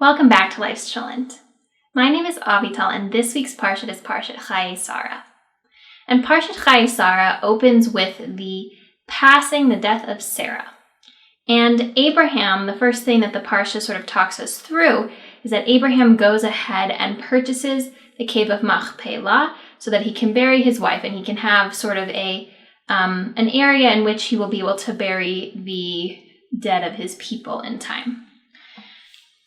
Welcome back to Life's Cholent. My name is Avital, and this week's Parshat is Parshat Chayei. And Parshat Chayei opens with the death of Sarah. And Abraham, the first thing that the Parsha sort of talks us through is that Abraham goes ahead and purchases the cave of Machpelah so that he can bury his wife and he can have sort of an area in which he will be able to bury the dead of his people in time.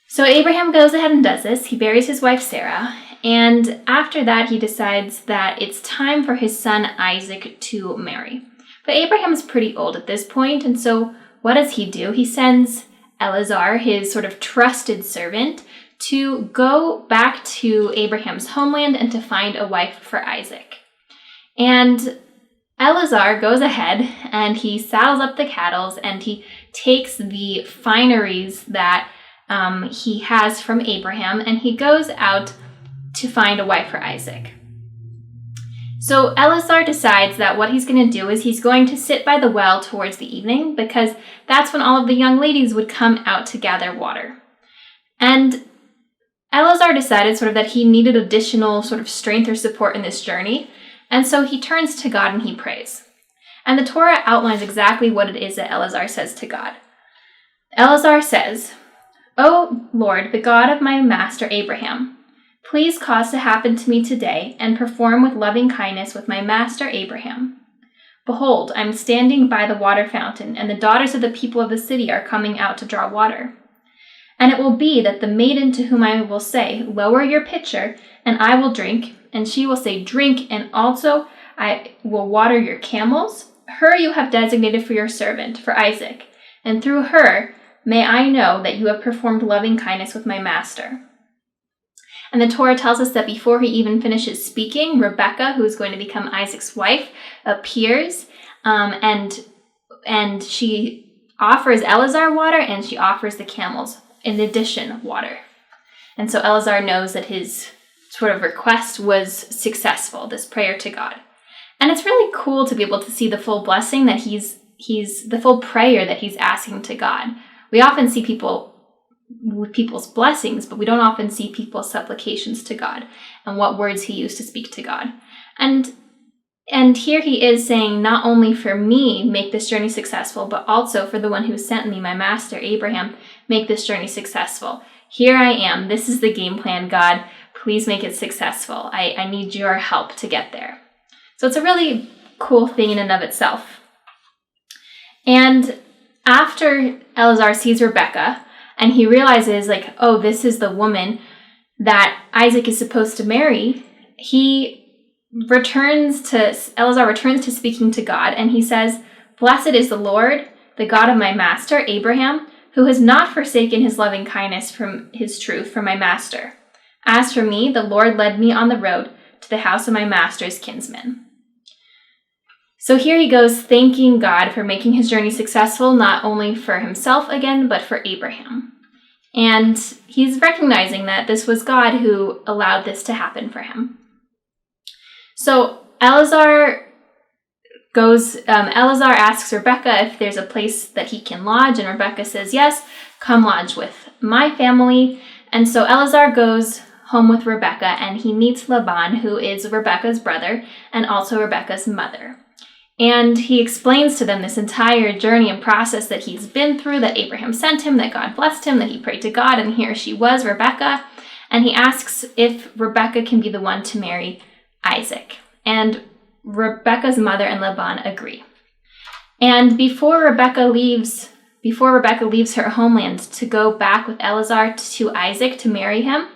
So Abraham goes ahead and does this. He buries his wife Sarah, and after that he decides that it's time for his son Isaac to marry. But Abraham is pretty old at this point, and so what does he do? He sends Elazar, his sort of trusted servant, to go back to Abraham's homeland and to find a wife for Isaac. And Elazar goes ahead and he saddles up the cattle and he takes the fineries that he has from Abraham, and he goes out to find a wife for Isaac. So Elazar decides that what he's going to do is he's going to sit by the well towards the evening, because that's when all of the young ladies would come out to gather water. And Elazar decided sort of that he needed additional sort of strength or support in this journey, and so he turns to God and he prays. And the Torah outlines exactly what it is that Elazar says to God. Elazar says, "O Lord, the God of my master Abraham, please cause to happen to me today and perform with loving kindness with my master Abraham. Behold, I am standing by the water fountain, and the daughters of the people of the city are coming out to draw water. And it will be that the maiden to whom I will say, 'Lower your pitcher, and I will drink,' and she will say, 'Drink, and also I will water your camels,' her you have designated for your servant, for Isaac, and through her may I know that you have performed loving kindness with my master." And the Torah tells us that before he even finishes speaking, Rebekah, who is going to become Isaac's wife, appears, and she offers Elazar water, and she offers the camels, in addition, water. And so Elazar knows that his sort of request was successful, this prayer to God. And it's really cool to be able to see the full blessing that he's the full prayer that he's asking to God. We often see people with people's blessings, but we don't often see people's supplications to God and what words he used to speak to God. And here he is saying, not only for me, make this journey successful, but also for the one who sent me, my master Abraham, make this journey successful. Here I am. This is the game plan, God. Please make it successful. I need your help to get there. So it's a really cool thing in and of itself. And after Elazar sees Rebekah, and he realizes, like, oh, this is the woman that Isaac is supposed to marry, Elazar returns to speaking to God, and he says, "Blessed is the Lord, the God of my master Abraham, who has not forsaken his loving kindness from his truth for my master. As for me, the Lord led me on the road to the house of my master's kinsman." So here he goes thanking God for making his journey successful, not only for himself again, but for Abraham. And he's recognizing that this was God who allowed this to happen for him. So Elazar asks Rebekah if there's a place that he can lodge, and Rebekah says, "Yes, come lodge with my family." And so Elazar goes home with Rebekah, and he meets Laban, who is Rebekah's brother and also Rebekah's mother. And he explains to them this entire journey and process that he's been through, that Abraham sent him, that God blessed him, that he prayed to God, and here she was, Rebekah. And he asks if Rebekah can be the one to marry Isaac. And Rebekah's mother and Laban agree. And before Rebekah leaves her homeland to go back with Elazar to Isaac to marry him,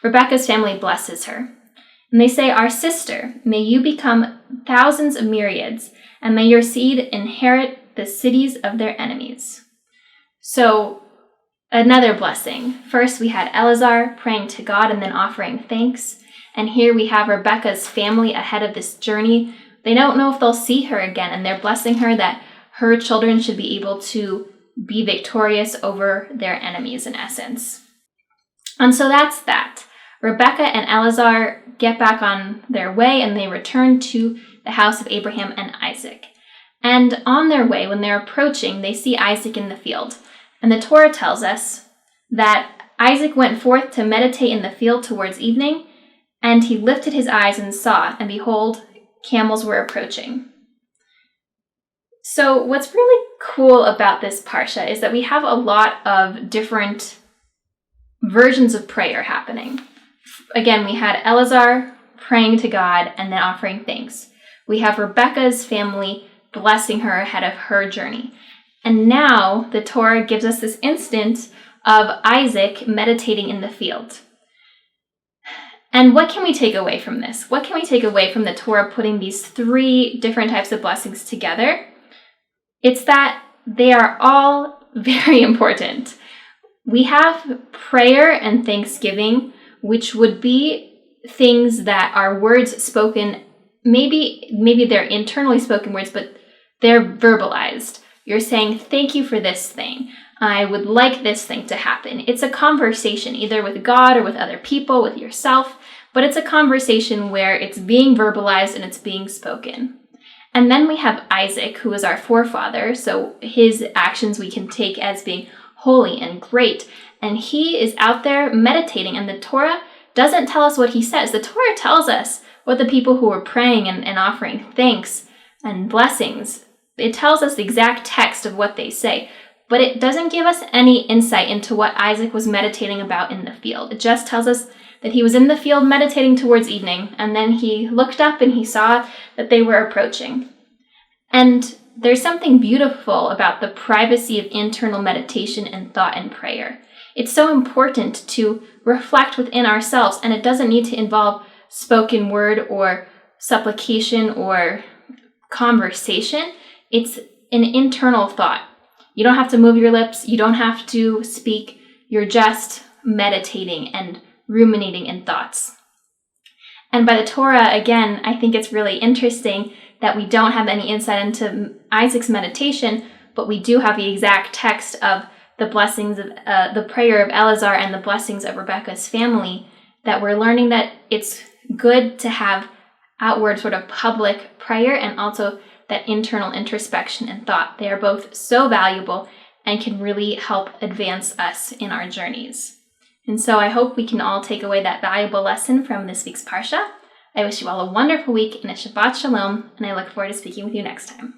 Rebekah's family blesses her. And they say, "Our sister, may you become thousands of myriads, and may your seed inherit the cities of their enemies." So another blessing. First, we had Elazar praying to God and then offering thanks. And here we have Rebekah's family ahead of this journey. They don't know if they'll see her again, and they're blessing her that her children should be able to be victorious over their enemies, in essence. And so that's that. Rebekah and Elazar get back on their way, and they return to the house of Abraham and Isaac. And on their way, when they're approaching, they see Isaac in the field. And the Torah tells us that Isaac went forth to meditate in the field towards evening, and he lifted his eyes and saw, and behold, camels were approaching. So what's really cool about this Parsha is that we have a lot of different versions of prayer happening. Again, we had Eleazar praying to God and then offering thanks. We have Rebekah's family blessing her ahead of her journey. And now the Torah gives us this instance of Isaac meditating in the field. And what can we take away from this? What can we take away from the Torah putting these three different types of blessings together? It's that they are all very important. We have prayer and thanksgiving, which would be things that are words spoken, maybe they're internally spoken words, but they're verbalized. You're saying, thank you for this thing. I would like this thing to happen. It's a conversation, either with God or with other people, with yourself, but it's a conversation where it's being verbalized and it's being spoken. And then we have Isaac, who is our forefather, so his actions we can take as being holy and great. And he is out there meditating, and the Torah doesn't tell us what he says. The Torah tells us what the people who were praying and offering thanks and blessings, it tells us the exact text of what they say, but it doesn't give us any insight into what Isaac was meditating about in the field. It just tells us that he was in the field meditating towards evening, and then he looked up and he saw that they were approaching. And there's something beautiful about the privacy of internal meditation and thought and prayer. It's so important to reflect within ourselves, and it doesn't need to involve spoken word or supplication or conversation. It's an internal thought. You don't have to move your lips. You don't have to speak. You're just meditating and ruminating in thoughts. And by the Torah, again, I think it's really interesting that we don't have any insight into Isaac's meditation, but we do have the exact text of the blessings of the prayer of Eleazar and the blessings of Rebekah's family, that we're learning that it's good to have outward sort of public prayer and also that internal introspection and thought. They are both so valuable and can really help advance us in our journeys. And so I hope we can all take away that valuable lesson from this week's Parsha. I wish you all a wonderful week and a Shabbat Shalom, and I look forward to speaking with you next time.